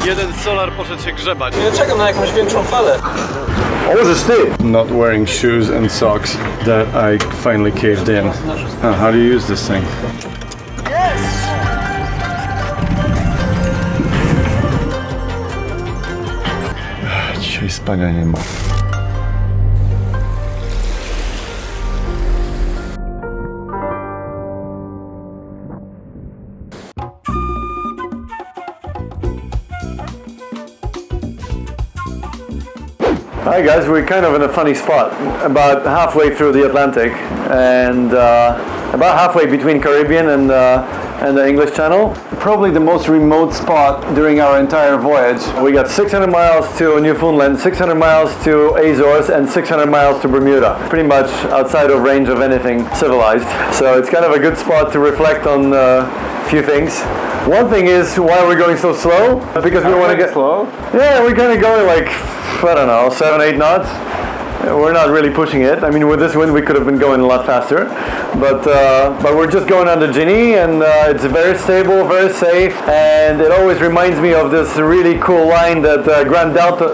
Jeden solar poszedł się grzebać. Ja czekam na jakąś większą falę. Not wearing shoes and socks that I finally caved in. How do you use this thing? Yes! Dzisiaj spania nie ma. Hi guys, we're kind of in a funny spot, about halfway through the Atlantic and about halfway between Caribbean and the English Channel. Probably the most remote spot during our entire voyage. We got 600 miles to Newfoundland, 600 miles to Azores and 600 miles to Bermuda. Pretty much outside of range of anything civilized. So it's kind of a good spot to reflect on a few things. One thing is, why are we going so slow? Because we want to get slow? Yeah, we're kind of going like, I don't know, 7-8 knots. We're not really pushing it. I mean, with this wind we could have been going a lot faster, but we're just going on the Ginny, and it's very stable, very safe, and it always reminds me of this really cool line that Grand Delta.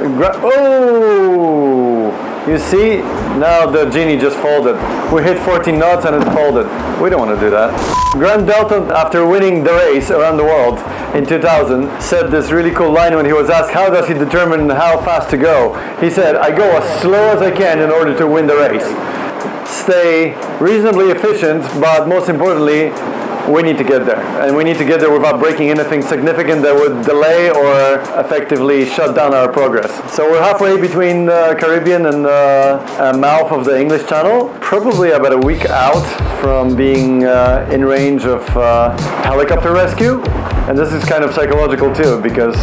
You see, now the Genie just folded. We hit 14 knots and it folded. We don't want to do that. Grand Delta, after winning the race around the world in 2000, said this really cool line when he was asked how does he determine how fast to go. He said, I go as slow as I can in order to win the race. Stay reasonably efficient, but most importantly, we need to get there. And we need to get there without breaking anything significant that would delay or effectively shut down our progress. So we're halfway between Caribbean and mouth of the English Channel. Probably about a week out from being in range of helicopter rescue. And this is kind of psychological too, because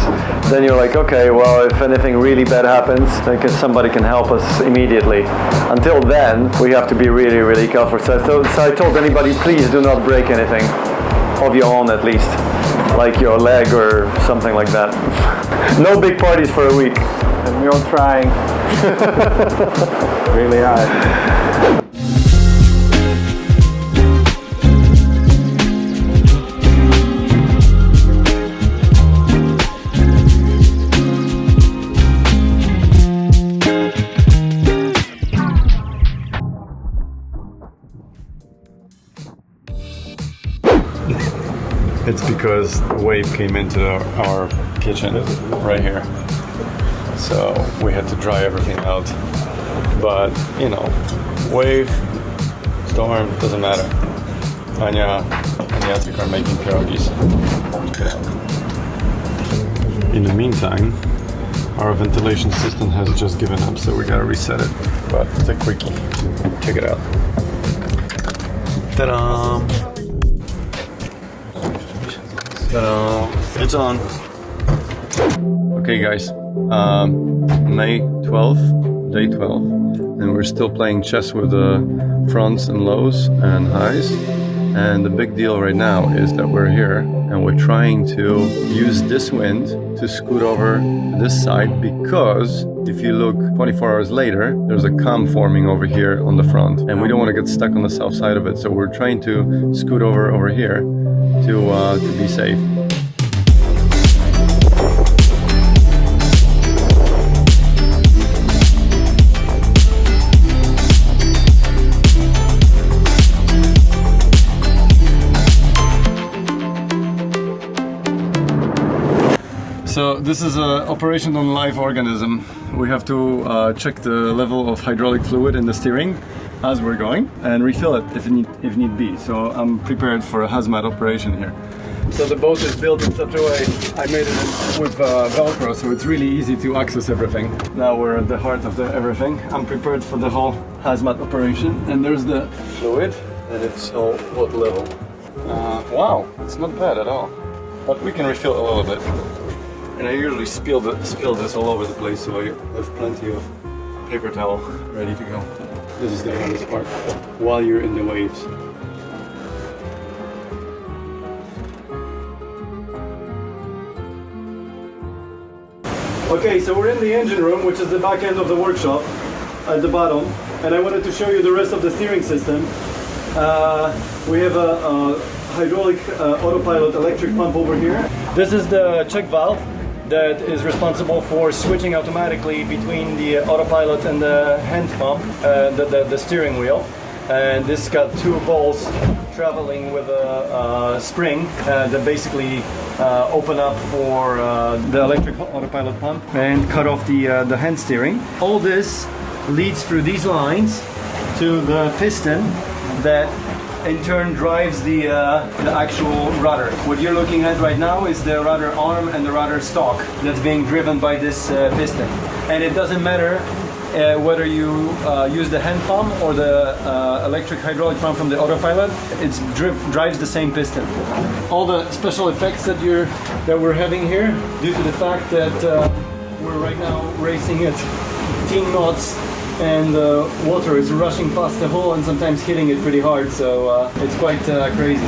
then you're like, okay, well, if anything really bad happens, then somebody can help us immediately. Until then, we have to be really, really careful. So I told anybody, please do not break anything, of your own at least, like your leg or something like that. No big parties for a week. And we're trying really hard. It's because a wave came into our kitchen right here. So we had to dry everything out. But, you know, wave, storm, doesn't matter. Ania and Jacek are making pierogies. Check it out. In the meantime, our ventilation system has just given up, so we gotta reset it. But it's a quickie. Check it out. Ta-da! It's on. Okay guys, May 12th, day 12, and we're still playing chess with the fronts and lows and highs. And the big deal right now is that we're here and we're trying to use this wind to scoot over to this side, because if you look 24 hours later, there's a calm forming over here on the front and we don't want to get stuck on the south side of it. So we're trying to scoot over here to be safe. So this is an operation on live organism. We have to check the level of hydraulic fluid in the steering as we're going and refill it if need be. So I'm prepared for a hazmat operation here. So the boat is built in such a way, I made it with Velcro, so it's really easy to access everything. Now we're at the heart of everything. I'm prepared for the whole hazmat operation, and there's the fluid, and it's all what level. Wow, it's not bad at all, but we can refill a little bit. And I usually spill this all over the place, so I have plenty of paper towel ready to go. This is the hardest part, while you're in the waves. Okay, so we're in the engine room, which is the back end of the workshop at the bottom, and I wanted to show you the rest of the steering system. We have a hydraulic autopilot electric pump over here. This is the check valve. that is responsible for switching automatically between the autopilot and the hand pump, the steering wheel. And this got two balls traveling with a spring that basically open up for the electric autopilot pump and cut off the hand steering. All this leads through these lines to the piston that in turn drives the actual rudder. What you're looking at right now is the rudder arm and the rudder stalk that's being driven by this piston. And it doesn't matter whether you use the hand pump or the electric hydraulic pump from the autopilot, it drives the same piston. All the special effects that we're having here, due to the fact that we're right now racing at 10 knots and water is rushing past the hull and sometimes hitting it pretty hard, so it's quite crazy.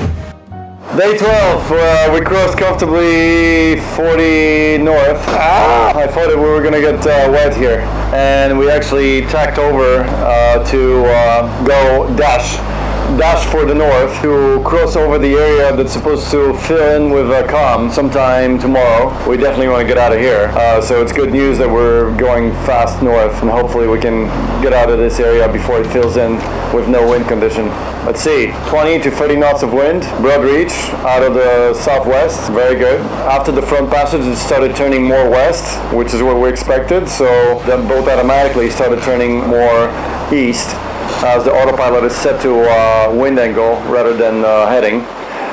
Day 12, we crossed comfortably 40 north. I thought that we were gonna get wet here, and we actually tacked over to go dash for the north to cross over the area that's supposed to fill in with calm sometime tomorrow. We definitely want to get out of here, so it's good news that we're going fast north, and hopefully we can get out of this area before it fills in with no wind condition. Let's see, 20 to 30 knots of wind, broad reach out of the southwest, very good. After the front passage it started turning more west, which is what we expected, so that boat automatically started turning more east as the autopilot is set to wind angle rather than heading.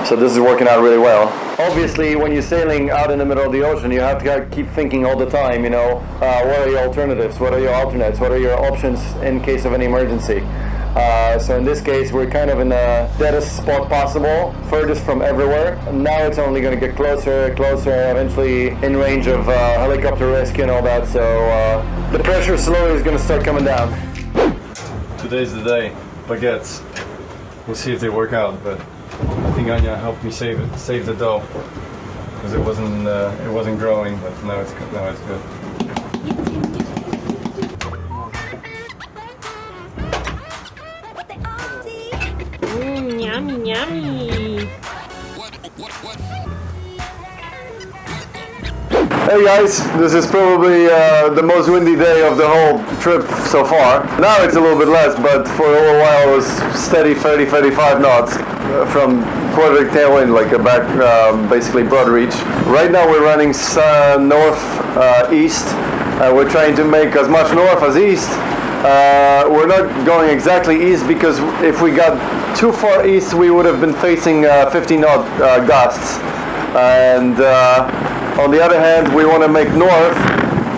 So this is working out really well. Obviously, when you're sailing out in the middle of the ocean, you have to keep thinking all the time, you know, what are your alternatives, what are your alternates, what are your options in case of an emergency. So in this case, we're kind of in the deadest spot possible, furthest from everywhere. Now it's only going to get closer, eventually in range of helicopter rescue and all that. So the pressure slowly is going to start coming down. Today's the day. Baguettes. We'll see if they work out, but I think Ania helped me save the dough because it wasn't growing, but now it's good. Yummy, yummy. Hey guys, this is probably the most windy day of the whole trip so far. Now it's a little bit less, but for a little while it was steady 30-35 knots from quarter tailwind, like a back, basically broad reach. Right now we're running north-east. We're trying to make as much north as east. We're not going exactly east because if we got too far east we would have been facing 50 knot gusts. And on the other hand, we want to make north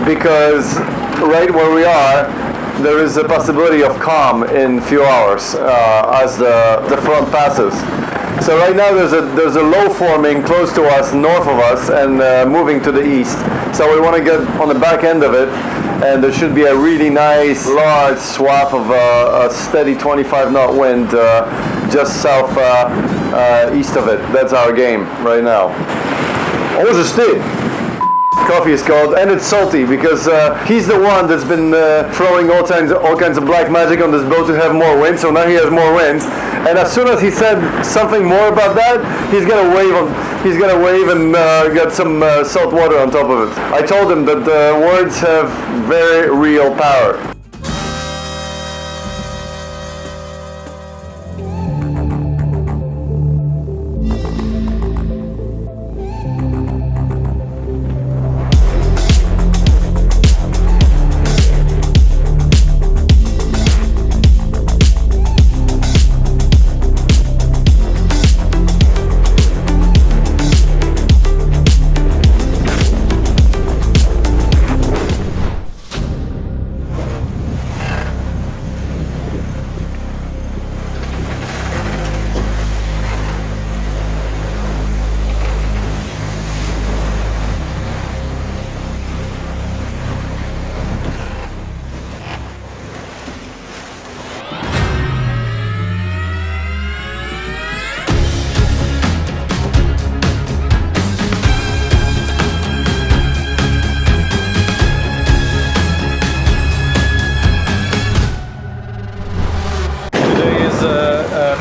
because right where we are, there is a possibility of calm in a few hours as the front passes. So right now there's a low forming close to us, north of us, and moving to the east. So we want to get on the back end of it, and there should be a really nice large swath of a steady 25 knot wind just south east of it. That's our game right now. Onze stil. Coffee is called, and it's salty because he's the one that's been throwing all kinds of black magic on this boat to have more wind. So now he has more wind, and as soon as he said something more about that, he's gonna wave and get some salt water on top of it. I told him that words have very real power.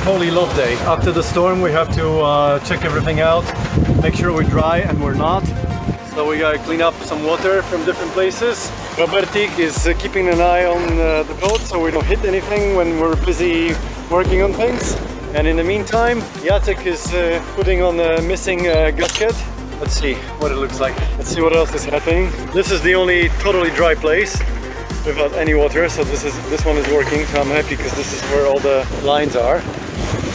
Holy love day. After the storm we have to check everything out, make sure we're dry, and we're not. So we gotta clean up some water from different places. Bartek is keeping an eye on the boat so we don't hit anything when we're busy working on things. And in the meantime, Jacek is putting on a missing gasket. Let's see what it looks like. Let's see what else is happening. This is the only totally dry place without any water, so this one is working, so I'm happy because this is where all the lines are.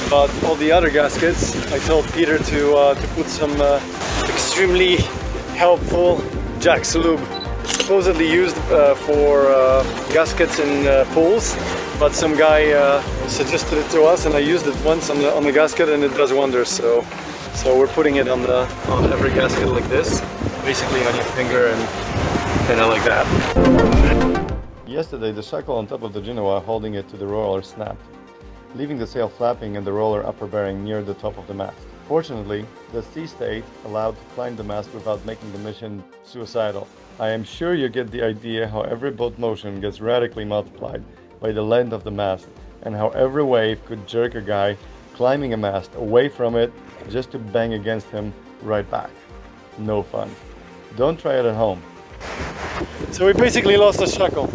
But all the other gaskets, I told Peter to put some extremely helpful Jack's lube. It's supposedly used for gaskets in pools, but some guy suggested it to us, and I used it once on the gasket, and it does wonders. So we're putting it on every gasket like this, basically on your finger and kind of like that. Yesterday, the shackle on top of the Genoa holding it to the roller snapped, leaving the sail flapping and the roller upper bearing near the top of the mast. Fortunately, the sea stayed allowed to climb the mast without making the mission suicidal. I am sure you get the idea how every boat motion gets radically multiplied by the length of the mast, and how every wave could jerk a guy climbing a mast away from it just to bang against him right back. No fun. Don't try it at home. So we basically lost a shackle.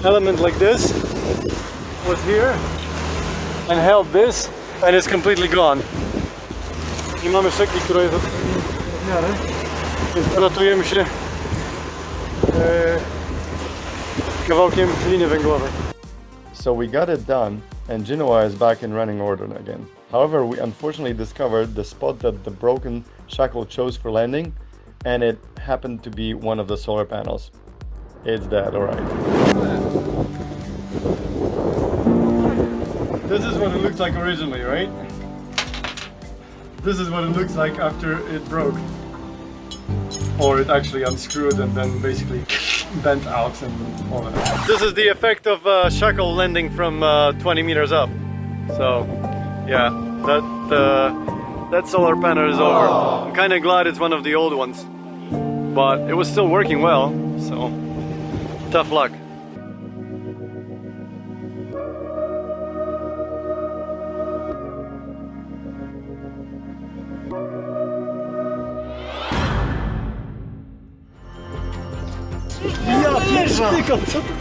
Element like this was here and held this, and it's completely gone. I mamy szeki, która jest w miarę, więc ratujemy się kawałkiem liny węglowej. So we got it done, and Genoa is back in running order again. However, we unfortunately discovered the spot that the broken shackle chose for landing, and it happened to be one of the solar panels. It's dead, alright. This is what it looked like originally, right? This is what it looks like after it broke. Or it actually unscrewed and then basically bent out and all that. This is the effect of shackle landing from 20 meters up. So, yeah, that solar panel is over. I'm kind of glad it's one of the old ones. But it was still working well, so tough luck.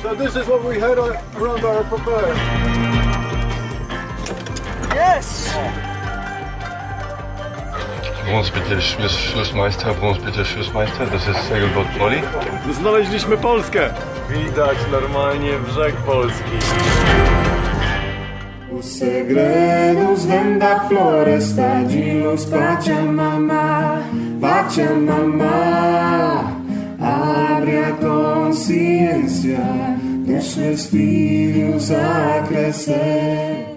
So this is what we had around our propeller. Yes! Brąz bitte Schlussmeister, Brąz bitte Schlussmeister, das ist Segelboot Molly. Znaleźliśmy Polskę! Widać normalnie brzeg Polski. O segredos vem da floresta de luz Pachamama, Pachamama. Abre a consciência dos seus filhos a crescer.